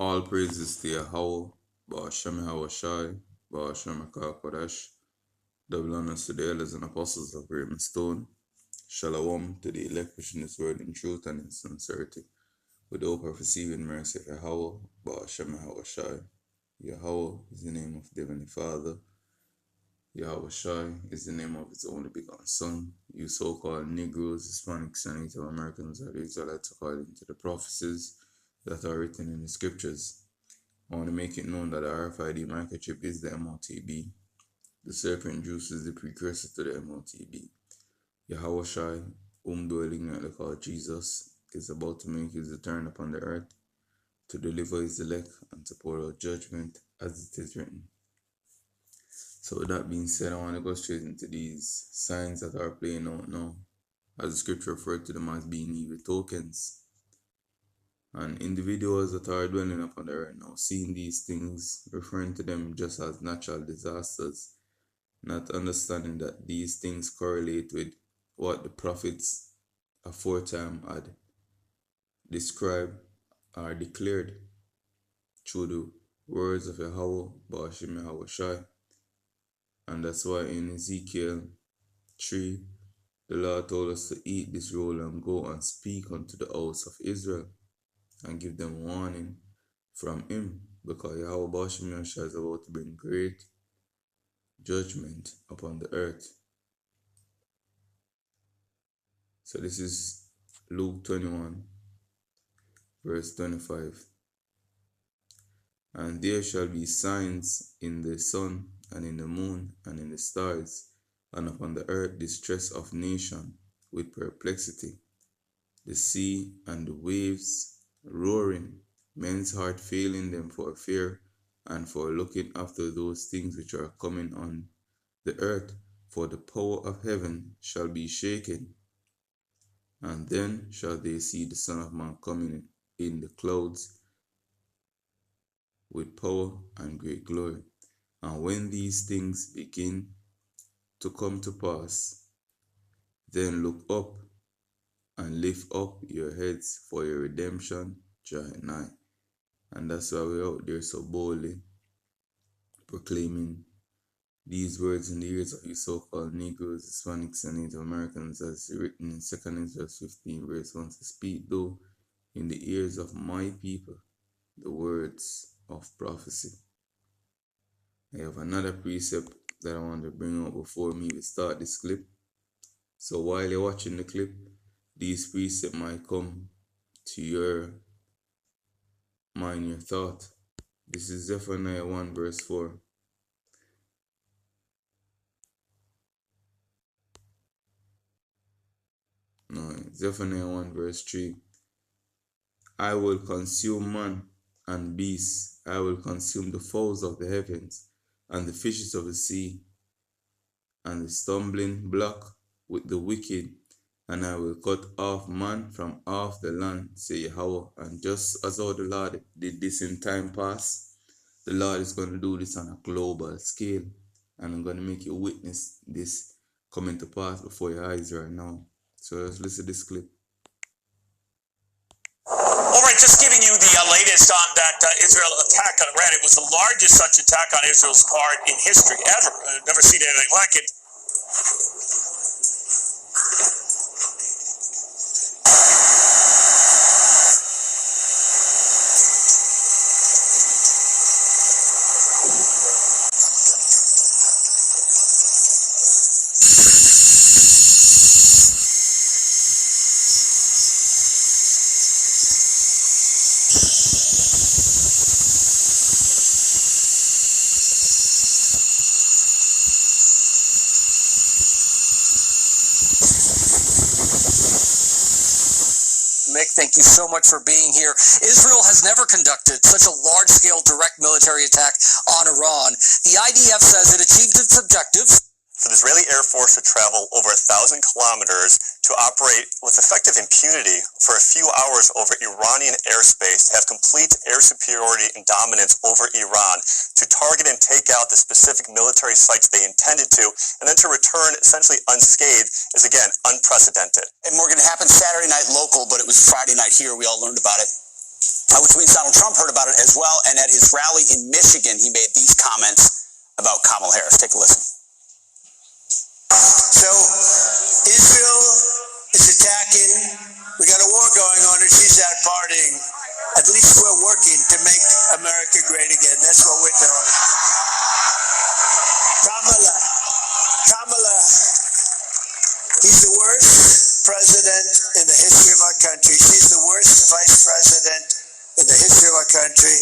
All praises to Yahweh, Ba'ashem Hawashai, Ba'ashem Kodash, double honors to the elders and apostles of Great Stone. Shalom to the elect which in this word in truth and in sincerity, with the hope of receiving mercy of Yahweh, Ba'ashem Hawashai. Yahweh is the name of the Heavenly Father. Yahushai is the name of his only begotten Son. You so-called Negroes, Hispanics, and Native Americans are the Israelites according to the prophecies that are written in the scriptures. I want to make it known that the RFID microchip is the MOTB. The serpent juice is the precursor to the MOTB. Yahushai, whom dwelling at the called Jesus, is about to make his return upon the earth to deliver his elect and to pour out judgment as it is written. So with that being said, I want to go straight into these signs that are playing out now, as the scripture referred to them as being evil tokens. And individuals that are dwelling upon the earth now, seeing these things, referring to them just as natural disasters, not understanding that these things correlate with what the prophets aforetime had described or declared through the words of Yahweh, Ba'ashem Yahushai. And that's why in Ezekiel 3, the Lord told us to eat this roll and go and speak unto the house of Israel and give them warning from him, because Yahweh Ba'ashem Yahushai is about to bring great judgment upon the earth. So this is Luke 21, verse 25. And there shall be signs in the sun, and in the moon, and in the stars, and upon the earth distress of nation with perplexity, the sea and the waves roaring, men's heart failing them for fear, and for looking after those things which are coming on the earth, for the power of heaven shall be shaken. And then shall they see the Son of Man coming in the clouds with power and great glory. And when these things begin to come to pass, then look up and lift up your heads, for your redemption draweth nigh. And that's why we're out there so boldly proclaiming these words in the ears of you so-called Negroes, Hispanics, and Native Americans, as written in 2 Ezra 15, verse 1, to speak though in the ears of my people the words of prophecy. I have another precept that I want to bring up before we start this clip. So while you're watching the clip, these precepts might come to your mind, your thought. This is Zephaniah 1 verse 4. No, Zephaniah 1 verse 3. I will consume man and beast. I will consume the fowls of the heavens and the fishes of the sea, and the stumbling block with the wicked, and I will cut off man from off the land, say Yahweh. And just as how the Lord did this in time past, the Lord is going to do this on a global scale, and I'm going to make you witness this coming to pass before your eyes right now. So let's listen to this clip. All right, just giving you the latest on that Israel attack on Iran. It was the largest such attack on Israel's part in history ever. I've never seen anything like it. Mick, thank you so much for being here. Israel has never conducted such a large-scale direct military attack on Iran. The IDF says it achieved its objectives. For the Israeli Air Force to travel over 1,000 kilometers to operate with effective impunity for a few hours over Iranian airspace, to have complete air superiority and dominance over Iran, to target and take out the specific military sites they intended to, and then to return essentially unscathed is, again, unprecedented. And Morgan, it happened Saturday night local, but it was Friday night here. We all learned about it. I was tweets. Donald Trump heard about it as well, and at his rally in Michigan, he made these comments about Kamala Harris. Take a listen. So, Israel is attacking. We got a war going on, and she's out partying. At least we're working to make America great again. That's what we're doing. Kamala, he's the worst president in the history of our country. She's the worst vice president in the history of our country.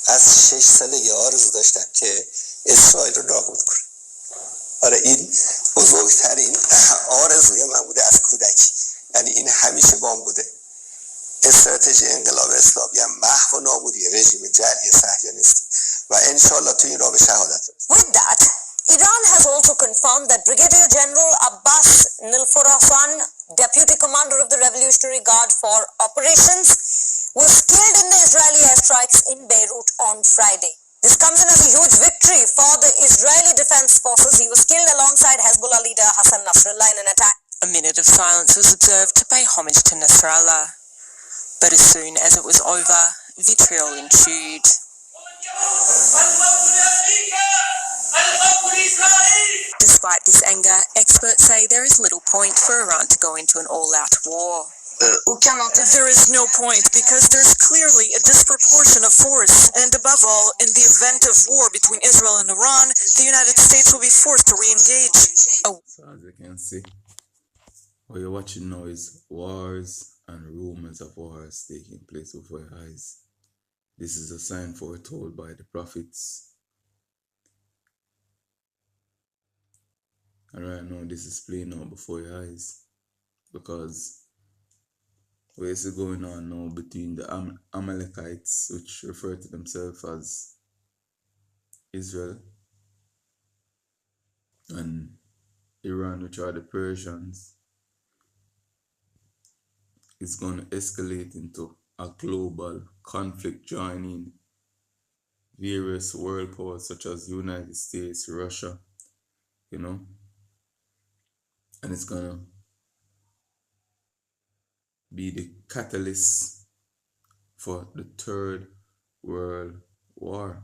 از 6 سالگی آرزو داشتم که اسرائیل رو نابود کنم. آره این بزرگترین آرزوی من بوده از کودکی. یعنی این همیشه بام بوده. استراتژی انقلاب اسلامی هم محو و نابودی رژیم جعلی صهیونیستی و انشالله تو این راه به شهادت برسیم. With that, Iran has also confirmed that Brigadier General Abbas Nilforouzan, Deputy Commander of the Revolutionary Guard for Operations, was killed in the Israeli airstrikes in Beirut on Friday. This comes in as a huge victory for the Israeli Defense Forces. He was killed alongside Hezbollah leader Hassan Nasrallah in an attack. A minute of silence was observed to pay homage to Nasrallah. But as soon as it was over, vitriol ensued. Despite this anger, experts say there is little point for Iran to go into an all-out war. There is no point because there's clearly a disproportion of force, and above all, in the event of war between Israel and Iran, the United States will be forced to re-engage. So as you can see, what you're watching now is wars and rumors of wars taking place before your eyes. This is a sign foretold by the prophets. And right now this is playing out before your eyes. Because what is going on now between the Amalekites, which refer to themselves as Israel, and Iran, which are the Persians, is going to escalate into a global conflict joining various world powers such as United States, Russia, you know, and it's going to be the catalyst for the Third World War.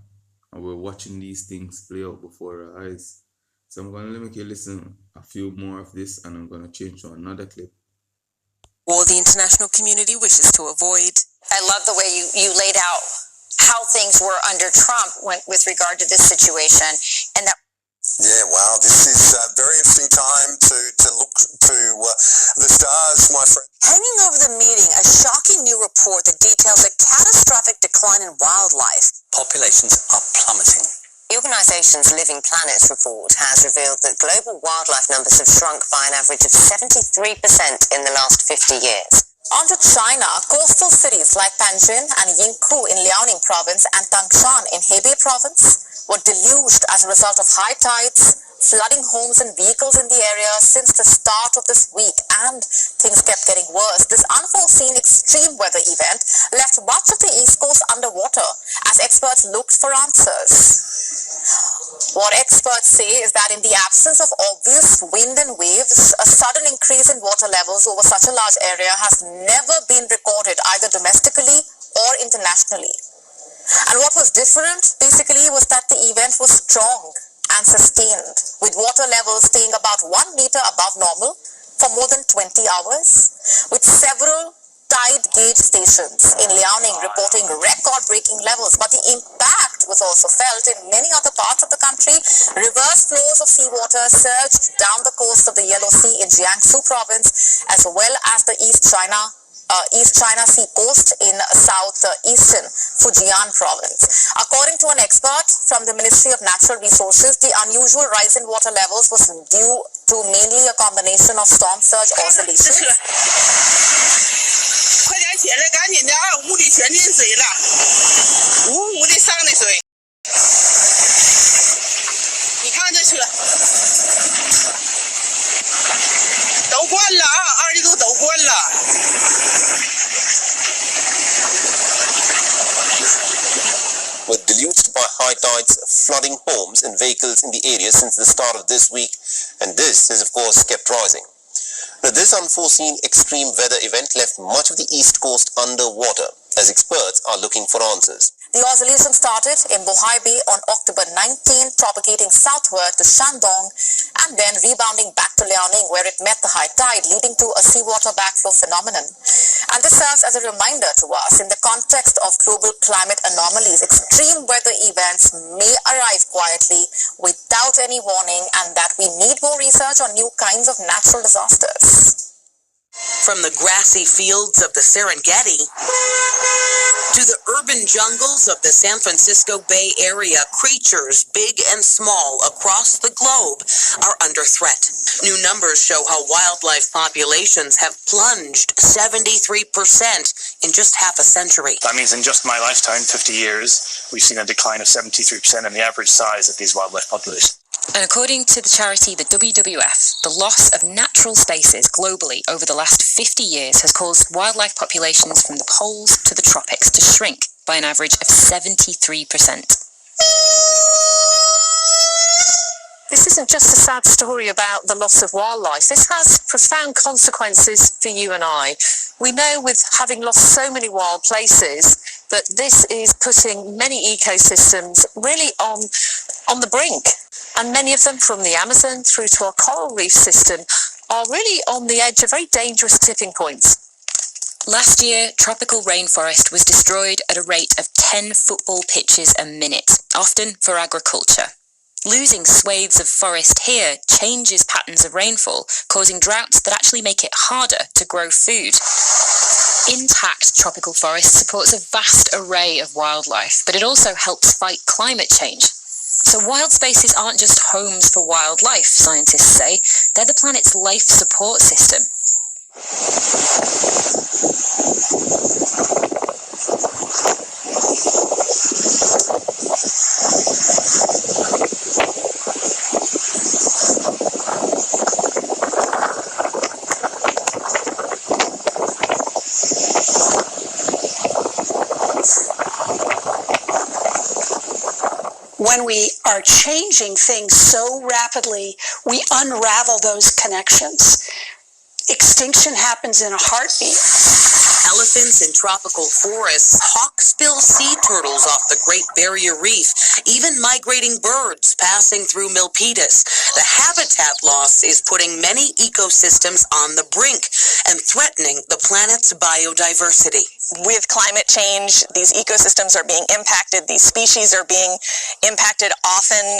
And we're watching these things play out before our eyes. So I'm going to make you listen a few more of this, and I'm going to change to another clip. War the international community wishes to avoid. I love the way you laid out how things were under Trump with regard to this situation, and that. Yeah, wow, this is a very interesting time to look to the stars, my friend. Hanging over the meeting, a shocking new report that details a catastrophic decline in wildlife. Populations are plummeting. The organization's Living Planets report has revealed that global wildlife numbers have shrunk by an average of 73% in the last 50 years. On to China, coastal cities like Panjin and Yingkou in Liaoning province and Tangshan in Hebei province were deluged as a result of high tides, flooding homes and vehicles in the area since the start of this week, and things kept getting worse. This unforeseen extreme weather event left much of the East Coast underwater as experts looked for answers. What experts say is that in the absence of obvious wind and waves, a sudden increase in water levels over such a large area has never been recorded either domestically or internationally. And what was different, basically, was that the event was strong and sustained, with water levels staying about 1 meter above normal for more than 20 hours, with several tide gauge stations in Liaoning reporting record-breaking levels. But the impact was also felt in many other parts of the country. Reverse flows of seawater surged down the coast of the Yellow Sea in Jiangsu province, as well as the East China Sea coast in southeastern Fujian province. According to an expert from the Ministry of Natural Resources, the unusual rise in water levels was due to mainly a combination of storm surge oscillations. 快点起来，赶紧的啊！屋里全进水了，呜呜的上的水。你看这车，都灌了啊，2里多都灌了。Were deluged by high tides, flooding homes and vehicles in the area since the start of this week, and this has of course kept rising. Now, this unforeseen extreme weather event left much of the East Coast underwater, as experts are looking for answers. The oscillation started in Bohai Bay on October 19, propagating southward to Shandong and then rebounding back to Liaoning, where it met the high tide, leading to a seawater backflow phenomenon. And this serves as a reminder to us in the context of global climate anomalies. Extreme weather events may arrive quietly without any warning, and that we need more research on new kinds of natural disasters. From the grassy fields of the Serengeti to the urban jungles of the San Francisco Bay Area, creatures big and small across the globe are under threat. New numbers show how wildlife populations have plunged 73% in just half a century. That means in just my lifetime, 50 years, we've seen a decline of 73% in the average size of these wildlife populations. And according to the charity the WWF, the loss of natural spaces globally over the last 50 years has caused wildlife populations from the poles to the tropics to shrink by an average of 73%. This isn't just a sad story about the loss of wildlife. This has profound consequences for you and I. We know with having lost so many wild places that this is putting many ecosystems really on the brink. And many of them, from the Amazon through to our coral reef system, are really on the edge of very dangerous tipping points. Last year, tropical rainforest was destroyed at a rate of 10 football pitches a minute, often for agriculture. Losing swathes of forest here changes patterns of rainfall, causing droughts that actually make it harder to grow food. Intact tropical forest supports a vast array of wildlife, but it also helps fight climate change. So wild spaces aren't just homes for wildlife, scientists say. They're the planet's life support system. When we are changing things so rapidly, we unravel those connections. Extinction happens in a heartbeat. Elephants in tropical forests, hawksbill sea turtles off the Great Barrier Reef, even migrating birds passing through Milpitas. The habitat loss is putting many ecosystems on the brink and threatening the planet's biodiversity. With climate change, these ecosystems are being impacted. These species are being impacted often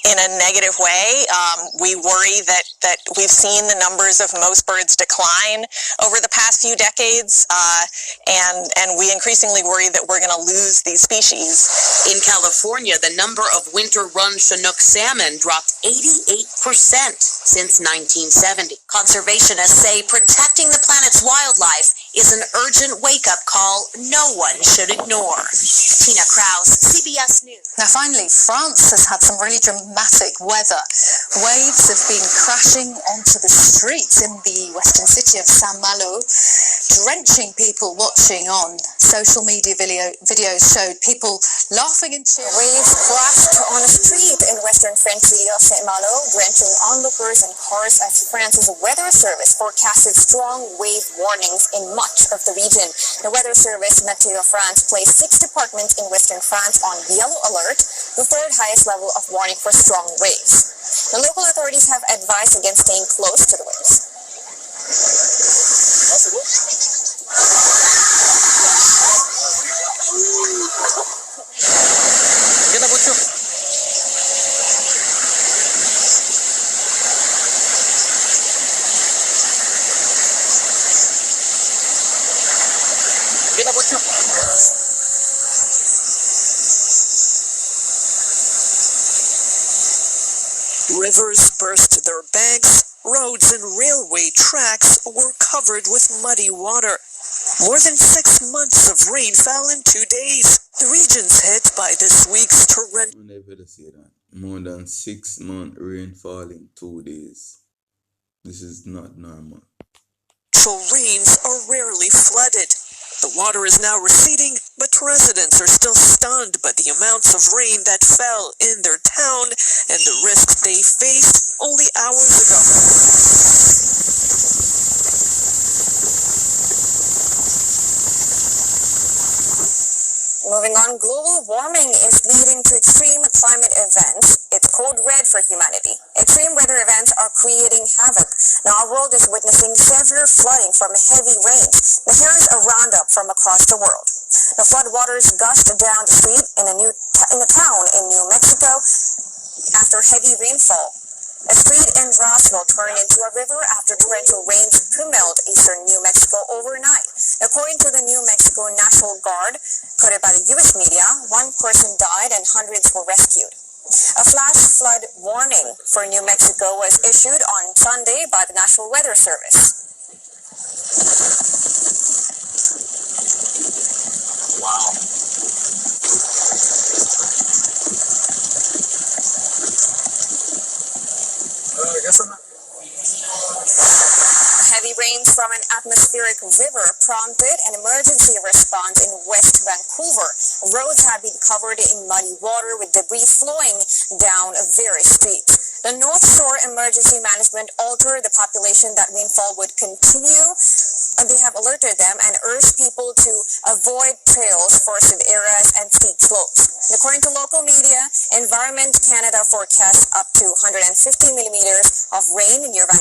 in a negative way. We worry that we've seen the numbers of most birds decline over the past few decades, and we increasingly worry that we're going to lose these species. In California, the number of winter-run Chinook salmon dropped 88% since 1970. Conservationists say protecting the planet's wildlife is an urgent wake-up call no one should ignore. Tina Krause, CBS News. Now finally, France has had some really dramatic weather. Waves have been crashing onto the streets in the western city of Saint-Malo, drenching people watching on. Social media videos showed people laughing and cheering. Waves crashed on a street in western French city of Saint-Malo, drenching onlookers and cars as France's weather service forecasted strong wave warnings in much of the region. The weather service, Meteo France, placed 6 departments in western France on yellow alert, the third highest level of warning for strong waves. The local authorities have advised against staying close to the waves. Rivers burst their banks, roads and railway tracks were covered with muddy water. More than 6 months of rain fell in 2 days. The regions hit by this week's torrential. I never say that. More than 6 months rainfall in 2 days. This is not normal. Rains are rarely flooded. The water is now receding, but residents are still stunned by the amounts of rain that fell in their town and the risks they faced only hours ago. Moving on, global warming is leading to extreme climate events. It's code red for humanity. Extreme weather events are creating havoc. Now our world is witnessing severe flooding from heavy rains. Now here is a roundup from across the world. The floodwaters gushed down the street in a town in New Mexico after heavy rainfall. A street in Roswell turned into a river after torrential rains pummeled eastern New Mexico overnight. According to the New Mexico National Guard, quoted by the U.S. media, one person died and hundreds were rescued. A flash flood warning for New Mexico was issued on Sunday by the National Weather Service. Wow. I guess I'm not. Heavy rains from an atmospheric river prompted an emergency response in West Vancouver. Roads have been covered in muddy water with debris flowing down various streets. The North Shore Emergency Management altered the population that rainfall would continue. They have alerted them and urged people to avoid trails, forested areas, and steep slopes. According to local media, Environment Canada forecasts up to 150 millimeters of rain near Vancouver.